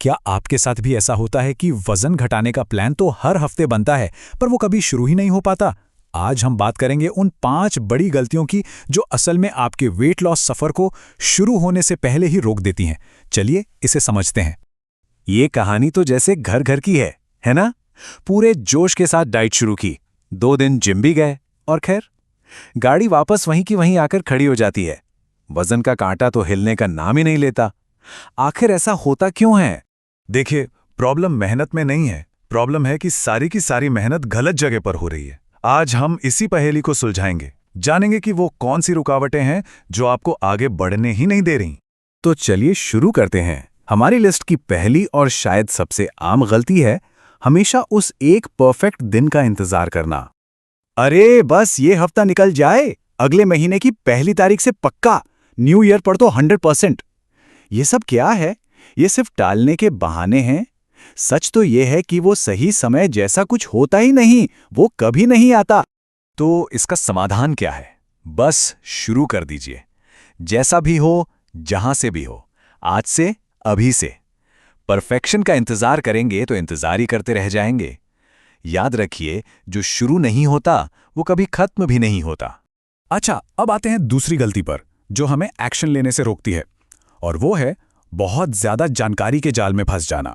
क्या आपके साथ भी ऐसा होता है कि वजन घटाने का प्लान तो हर हफ्ते बनता है पर वो कभी शुरू ही नहीं हो पाता? आज हम बात करेंगे उन 5 बड़ी गलतियों की जो असल में आपके वेट लॉस सफर को शुरू होने से पहले ही रोक देती हैं। चलिए इसे समझते हैं। ये कहानी तो जैसे घर घर की है ना? पूरे जोश के साथ डाइट शुरू की, 2 दिन जिम भी गए और खैर गाड़ी वापस वहीं की वहीं आकर खड़ी हो जाती है। वजन का कांटा तो हिलने का नाम ही नहीं लेता। आखिर ऐसा होता क्यों है? देखिए, प्रॉब्लम मेहनत में नहीं है। प्रॉब्लम है कि सारी की सारी मेहनत गलत जगह पर हो रही है। आज हम इसी पहेली को सुलझाएंगे, जानेंगे कि वो कौन सी रुकावटें हैं जो आपको आगे बढ़ने ही नहीं दे रही। तो चलिए शुरू करते हैं। हमारी लिस्ट की पहली और शायद सबसे आम गलती है हमेशा उस एक परफेक्ट दिन का इंतजार करना। अरे बस ये हफ्ता निकल जाए, अगले महीने की पहली तारीख से पक्का न्यू ईयर पर तो 100%। ये सब क्या है? ये सिर्फ टालने के बहाने हैं। सच तो ये है कि वो सही समय जैसा कुछ होता ही नहीं, वो कभी नहीं आता। तो इसका समाधान क्या है? बस शुरू कर दीजिए। जैसा भी हो, जहां से भी हो, आज से, अभी से। परफेक्शन का इंतजार करेंगे तो इंतजार ही करते रह जाएंगे। याद रखिए, जो शुरू नहीं होता वो कभी खत्म भी नहीं होता। अच्छा, अब आते हैं दूसरी गलती पर जो हमें एक्शन लेने से रोकती है, और वो है बहुत ज्यादा जानकारी के जाल में फंस जाना,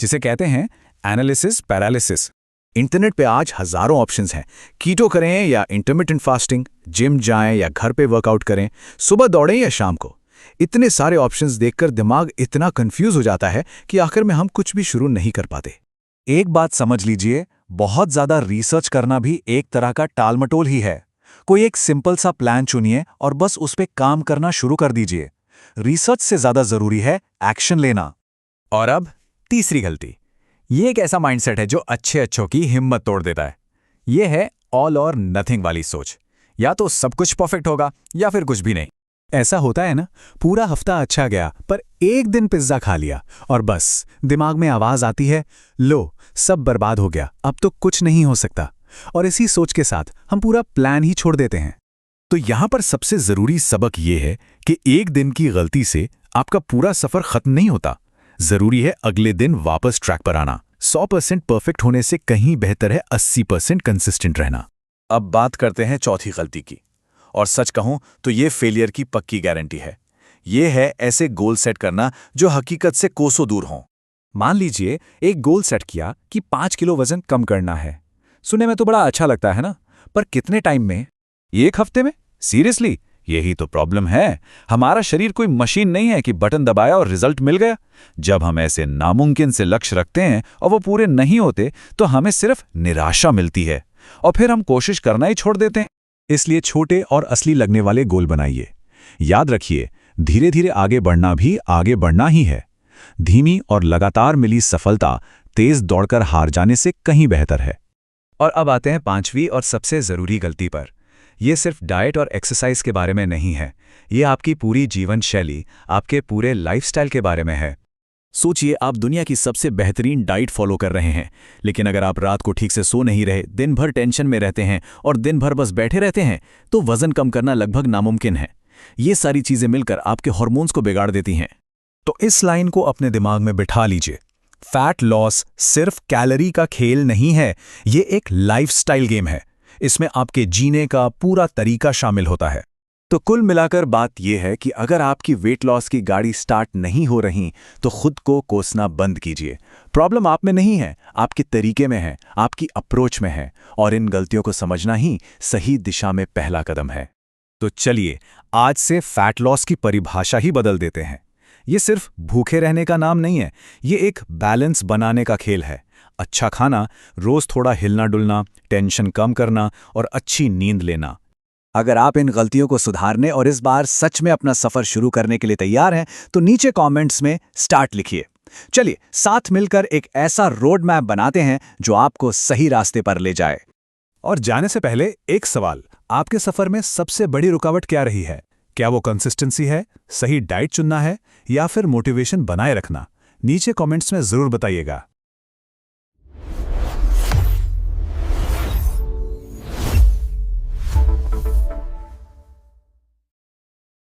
जिसे कहते हैं एनालिसिस पैरालिसिस। इंटरनेट पे आज हजारों ऑप्शंस हैं। कीटो करें या इंटरमिटेंट फास्टिंग, जिम जाएं या घर पे वर्कआउट करें, सुबह दौड़ें या शाम को। इतने सारे ऑप्शंस देखकर दिमाग इतना कंफ्यूज हो जाता है कि आखिर में हम कुछ भी शुरू नहीं कर पाते। एक बात समझ लीजिए, बहुत ज्यादा रिसर्च करना भी एक तरह का टालमटोल ही है। कोई एक सिंपल सा प्लान चुनिए और बस उस पे काम करना शुरू कर दीजिए। रिसर्च से ज्यादा जरूरी है एक्शन लेना। और अब तीसरी गलती। ये एक ऐसा माइंडसेट है जो अच्छों की हिम्मत तोड़ देता है। ये है ऑल और नथिंग वाली सोच। या तो सब कुछ परफेक्ट होगा या फिर कुछ भी नहीं। ऐसा होता है ना, पूरा हफ्ता अच्छा गया पर एक दिन पिज्जा खा लिया और बस दिमाग में आवाज आती है, लो सब बर्बाद हो गया, अब तो कुछ नहीं हो सकता। और इसी सोच के साथ हम पूरा प्लान ही छोड़ देते हैं। तो यहां पर सबसे जरूरी सबक ये है कि एक दिन की गलती से आपका पूरा सफर खत्म नहीं होता। जरूरी है अगले दिन वापस ट्रैक पर आना। 100% परफेक्ट होने से कहीं बेहतर है 80% कंसिस्टेंट रहना। अब बात करते हैं चौथी गलती की, और सच कहूं तो ये फेलियर की पक्की गारंटी है। ये है ऐसे गोल सेट करना जो हकीकत से कोसों दूर हों। मान लीजिए एक गोल सेट किया कि 5 किलो वजन कम करना है। सुनने में तो बड़ा अच्छा लगता है ना, पर कितने टाइम में? 1 हफ्ते में? सीरियसली? यही तो प्रॉब्लम है। हमारा शरीर कोई मशीन नहीं है कि बटन दबाया और रिजल्ट मिल गया। जब हम ऐसे नामुमकिन से लक्ष्य रखते हैं और वो पूरे नहीं होते तो हमें सिर्फ निराशा मिलती है और फिर हम कोशिश करना ही छोड़ देते हैं। इसलिए छोटे और असली लगने वाले गोल बनाइए। याद रखिए, धीरे धीरे आगे बढ़ना भी आगे बढ़ना ही है। धीमी और लगातार मिली सफलता तेज दौड़कर हार जाने से कहीं बेहतर है। और अब आते हैं 5वीं और सबसे जरूरी गलती पर। यह सिर्फ डाइट और एक्सरसाइज के बारे में नहीं है, ये आपकी पूरी जीवन शैली, आपके पूरे लाइफस्टाइल के बारे में है। सोचिए, आप दुनिया की सबसे बेहतरीन डाइट फॉलो कर रहे हैं, लेकिन अगर आप रात को ठीक से सो नहीं रहे, दिन भर टेंशन में रहते हैं और दिन भर बस बैठे रहते हैं, तो वजन कम करना लगभग नामुमकिन है। ये सारी चीजें मिलकर आपके हार्मोन्स को बिगाड़ देती हैं। तो इस लाइन को अपने दिमाग में बिठा लीजिए। फैट लॉस सिर्फ कैलोरी का खेल नहीं है, ये एक लाइफस्टाइल गेम है। इसमें आपके जीने का पूरा तरीका शामिल होता है। तो कुल मिलाकर बात यह है कि अगर आपकी वेट लॉस की गाड़ी स्टार्ट नहीं हो रही तो खुद को कोसना बंद कीजिए। प्रॉब्लम आप में नहीं है, आपके तरीके में है, आपकी अप्रोच में है, और इन गलतियों को समझना ही सही दिशा में पहला कदम है। तो चलिए आज से फैट लॉस की परिभाषा ही बदल देते हैं। ये सिर्फ भूखे रहने का नाम नहीं है, ये एक बैलेंस बनाने का खेल है। अच्छा खाना, रोज थोड़ा हिलना डुलना, टेंशन कम करना और अच्छी नींद लेना। अगर आप इन गलतियों को सुधारने और इस बार सच में अपना सफर शुरू करने के लिए तैयार हैं, तो नीचे कमेंट्स में स्टार्ट लिखिए। चलिए साथ मिलकर एक ऐसा रोड मैप बनाते हैं जो आपको सही रास्ते पर ले जाए। और जाने से पहले एक सवाल, आपके सफर में सबसे बड़ी रुकावट क्या रही है? क्या वो कंसिस्टेंसी है, सही डाइट चुनना है, या फिर मोटिवेशन बनाए रखना? नीचे कमेंट्स में जरूर बताइएगा।